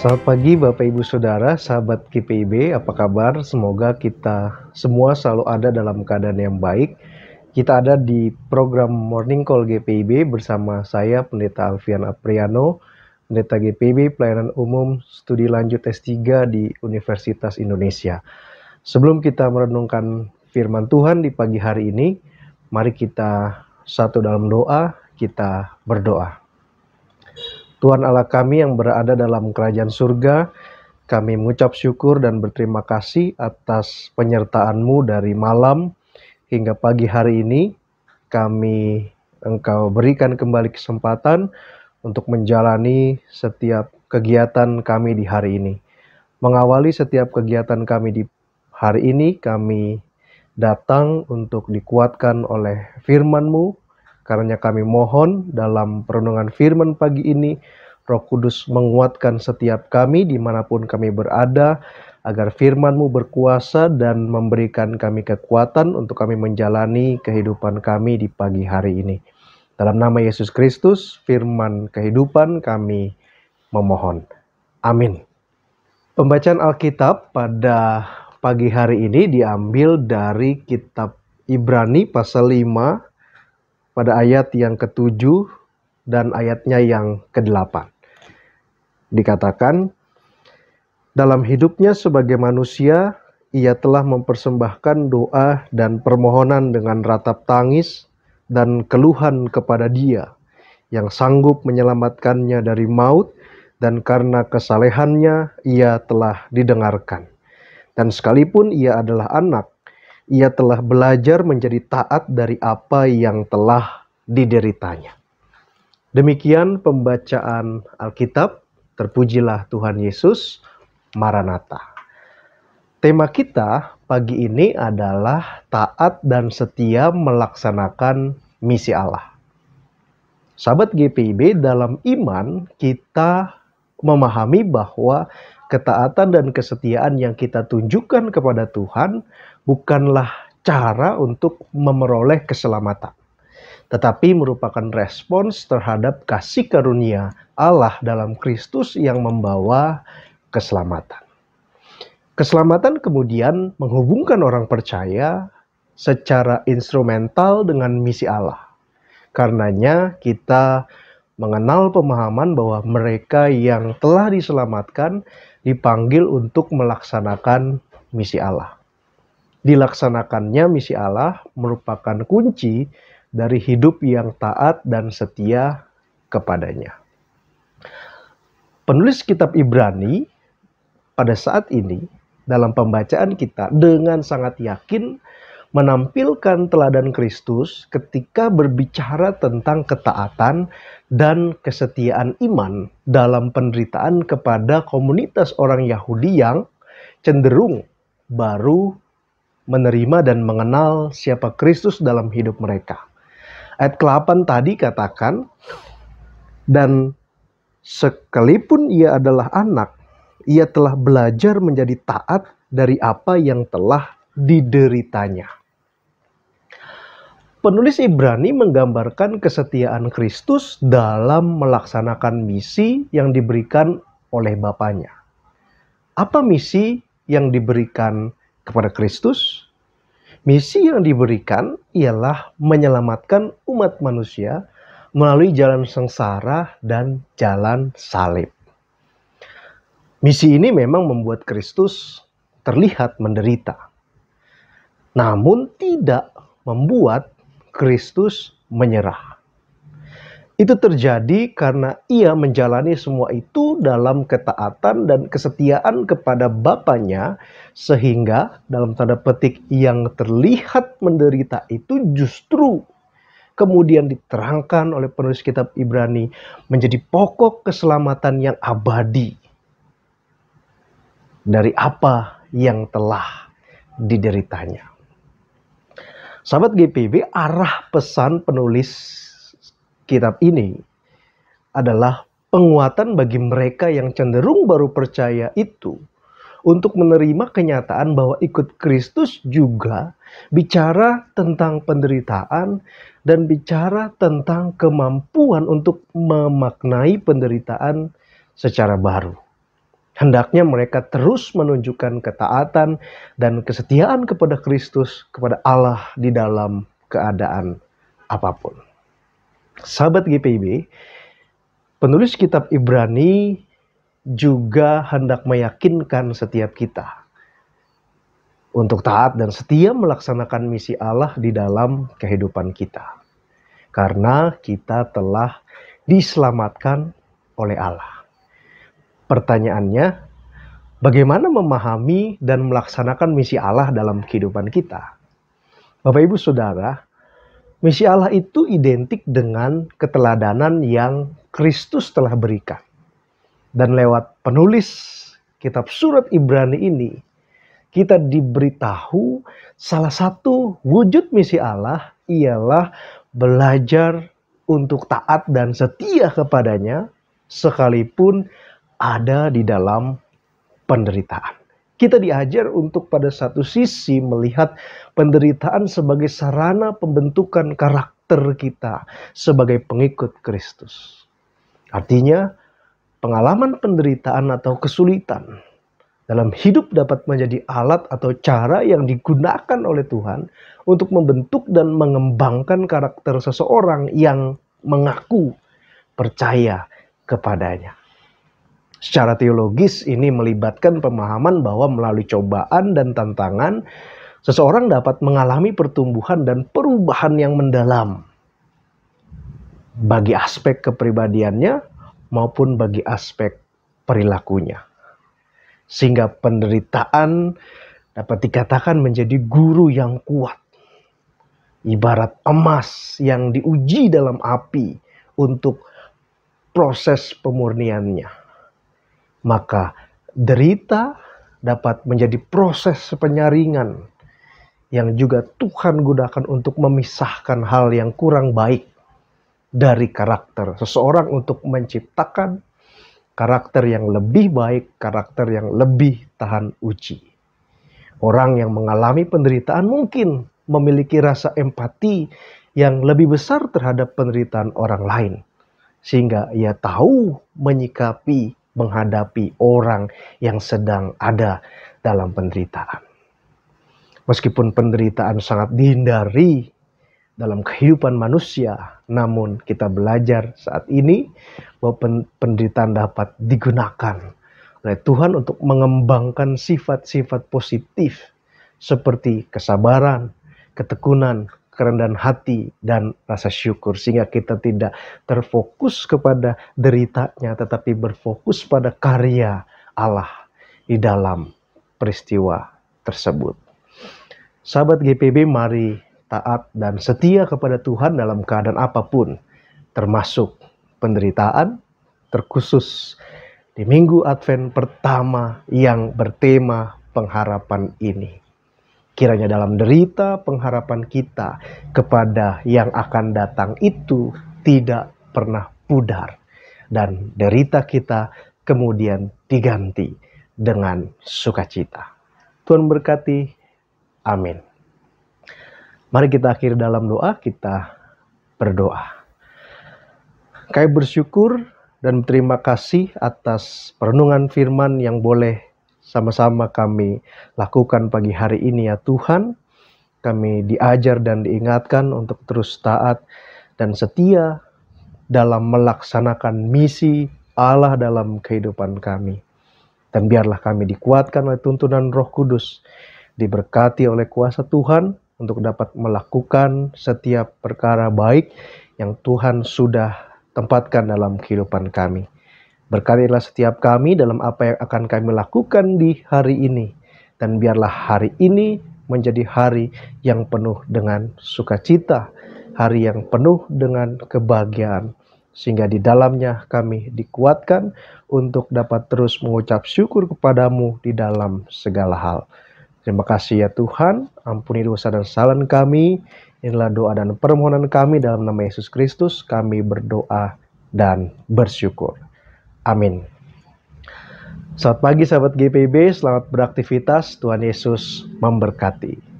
Selamat pagi Bapak Ibu Saudara, sahabat GPIB, apa kabar? Semoga kita semua selalu ada dalam keadaan yang baik. Kita ada di program Morning Call GPIB bersama saya Pendeta Alfian Apriano, Pendeta GPIB Pelayanan Umum Studi Lanjut S3 di Universitas Indonesia. Sebelum kita merenungkan firman Tuhan di pagi hari ini, mari kita satu dalam doa, kita berdoa. Tuhan Allah kami yang berada dalam kerajaan surga, kami mengucap syukur dan berterima kasih atas penyertaan-Mu dari malam hingga pagi hari ini. Engkau berikan kembali kesempatan untuk menjalani setiap kegiatan kami di hari ini. Mengawali setiap kegiatan kami di hari ini, kami datang untuk dikuatkan oleh firman-Mu. Karena kami mohon dalam perenungan firman pagi ini, Roh Kudus menguatkan setiap kami dimanapun kami berada, agar firman-Mu berkuasa dan memberikan kami kekuatan untuk kami menjalani kehidupan kami di pagi hari ini. Dalam nama Yesus Kristus, firman kehidupan kami memohon. Amin. Pembacaan Alkitab pada pagi hari ini diambil dari kitab Ibrani pasal 5, pada ayat yang ke-7 dan ayatnya yang ke-8. Dikatakan, dalam hidupnya sebagai manusia, ia telah mempersembahkan doa dan permohonan dengan ratap tangis dan keluhan kepada Dia yang sanggup menyelamatkannya dari maut, dan karena kesalehannya ia telah didengarkan. Dan sekalipun ia adalah anak, ia telah belajar menjadi taat dari apa yang telah dideritanya. Demikian pembacaan Alkitab. Terpujilah Tuhan Yesus. Maranatha. Tema kita pagi ini adalah taat dan setia melaksanakan misi Allah. Sahabat GPIB, dalam iman kita memahami bahwa ketaatan dan kesetiaan yang kita tunjukkan kepada Tuhan bukanlah cara untuk memperoleh keselamatan, tetapi merupakan respons terhadap kasih karunia Allah dalam Kristus yang membawa keselamatan. Keselamatan kemudian menghubungkan orang percaya secara instrumental dengan misi Allah. Karenanya kita mengenal pemahaman bahwa mereka yang telah diselamatkan dipanggil untuk melaksanakan misi Allah. Dilaksanakannya misi Allah merupakan kunci dari hidup yang taat dan setia kepadanya. Penulis kitab Ibrani pada saat ini dalam pembacaan kita dengan sangat yakin menampilkan teladan Kristus ketika berbicara tentang ketaatan dan kesetiaan iman dalam penderitaan kepada komunitas orang Yahudi yang cenderung baru menerima dan mengenal siapa Kristus dalam hidup mereka. Ayat ke-8 tadi katakan, dan sekalipun ia adalah anak, ia telah belajar menjadi taat dari apa yang telah dideritanya. Penulis Ibrani menggambarkan kesetiaan Kristus dalam melaksanakan misi yang diberikan oleh Bapanya. Apa misi yang diberikan kepada Kristus? Misi yang diberikan ialah menyelamatkan umat manusia melalui jalan sengsara dan jalan salib. Misi ini memang membuat Kristus terlihat menderita, namun tidak membuat Kristus menyerah. Itu terjadi karena ia menjalani semua itu dalam ketaatan dan kesetiaan kepada Bapanya, sehingga dalam tanda petik yang terlihat menderita itu justru kemudian diterangkan oleh penulis kitab Ibrani menjadi pokok keselamatan yang abadi dari apa yang telah dideritanya. Sahabat GPIB, arah pesan penulis kitab ini adalah penguatan bagi mereka yang cenderung baru percaya itu untuk menerima kenyataan bahwa ikut Kristus juga bicara tentang penderitaan dan bicara tentang kemampuan untuk memaknai penderitaan secara baru. Hendaknya mereka terus menunjukkan ketaatan dan kesetiaan kepada Kristus, kepada Allah di dalam keadaan apapun. Sahabat GPIB, penulis kitab Ibrani juga hendak meyakinkan setiap kita untuk taat dan setia melaksanakan misi Allah di dalam kehidupan kita. Karena kita telah diselamatkan oleh Allah. Pertanyaannya, bagaimana memahami dan melaksanakan misi Allah dalam kehidupan kita? Bapak Ibu Saudara, misi Allah itu identik dengan keteladanan yang Kristus telah berikan. Dan lewat penulis kitab surat Ibrani ini, kita diberitahu salah satu wujud misi Allah ialah belajar untuk taat dan setia kepadanya sekalipun ada di dalam penderitaan. Kita diajar untuk pada satu sisi melihat penderitaan sebagai sarana pembentukan karakter kita sebagai pengikut Kristus. Artinya, pengalaman penderitaan atau kesulitan dalam hidup dapat menjadi alat atau cara yang digunakan oleh Tuhan untuk membentuk dan mengembangkan karakter seseorang yang mengaku percaya kepadanya. Secara teologis ini melibatkan pemahaman bahwa melalui cobaan dan tantangan, seseorang dapat mengalami pertumbuhan dan perubahan yang mendalam bagi aspek kepribadiannya maupun bagi aspek perilakunya. Sehingga penderitaan dapat dikatakan menjadi guru yang kuat. Ibarat emas yang diuji dalam api untuk proses pemurniannya. Maka derita dapat menjadi proses penyaringan yang juga Tuhan gunakan untuk memisahkan hal yang kurang baik dari karakter seseorang untuk menciptakan karakter yang lebih baik, karakter yang lebih tahan uji. Orang yang mengalami penderitaan mungkin memiliki rasa empati yang lebih besar terhadap penderitaan orang lain. Sehingga ia tahu menyikapi, menghadapi orang yang sedang ada dalam penderitaan. Meskipun penderitaan sangat dihindari dalam kehidupan manusia, namun kita belajar saat ini bahwa penderitaan dapat digunakan oleh Tuhan untuk mengembangkan sifat-sifat positif seperti kesabaran, ketekunan, kerendahan hati, dan rasa syukur. Sehingga kita tidak terfokus kepada deritanya, tetapi berfokus pada karya Allah di dalam peristiwa tersebut. Sahabat GPB, mari taat dan setia kepada Tuhan dalam keadaan apapun, termasuk penderitaan, terkhusus di Minggu Advent pertama yang bertema pengharapan ini. Kiranya dalam derita pengharapan kita kepada yang akan datang itu tidak pernah pudar. Dan derita kita kemudian diganti dengan sukacita. Tuhan berkati. Amin. Mari kita akhiri dalam doa, kita berdoa. Kami bersyukur dan berterima kasih atas perenungan firman yang boleh sama-sama kami lakukan pagi hari ini ya Tuhan. Kami diajar dan diingatkan untuk terus taat dan setia dalam melaksanakan misi Allah dalam kehidupan kami. Dan biarlah kami dikuatkan oleh tuntunan Roh Kudus, diberkati oleh kuasa Tuhan untuk dapat melakukan setiap perkara baik yang Tuhan sudah tempatkan dalam kehidupan kami. Berkatilah setiap kami dalam apa yang akan kami lakukan di hari ini. Dan biarlah hari ini menjadi hari yang penuh dengan sukacita. Hari yang penuh dengan kebahagiaan. Sehingga di dalamnya kami dikuatkan untuk dapat terus mengucap syukur kepadamu di dalam segala hal. Terima kasih ya Tuhan. Ampuni dosa dan kesalahan kami. Inilah doa dan permohonan kami dalam nama Yesus Kristus. Kami berdoa dan bersyukur. Amin. Selamat pagi sahabat GPIB, selamat beraktivitas. Tuhan Yesus memberkati.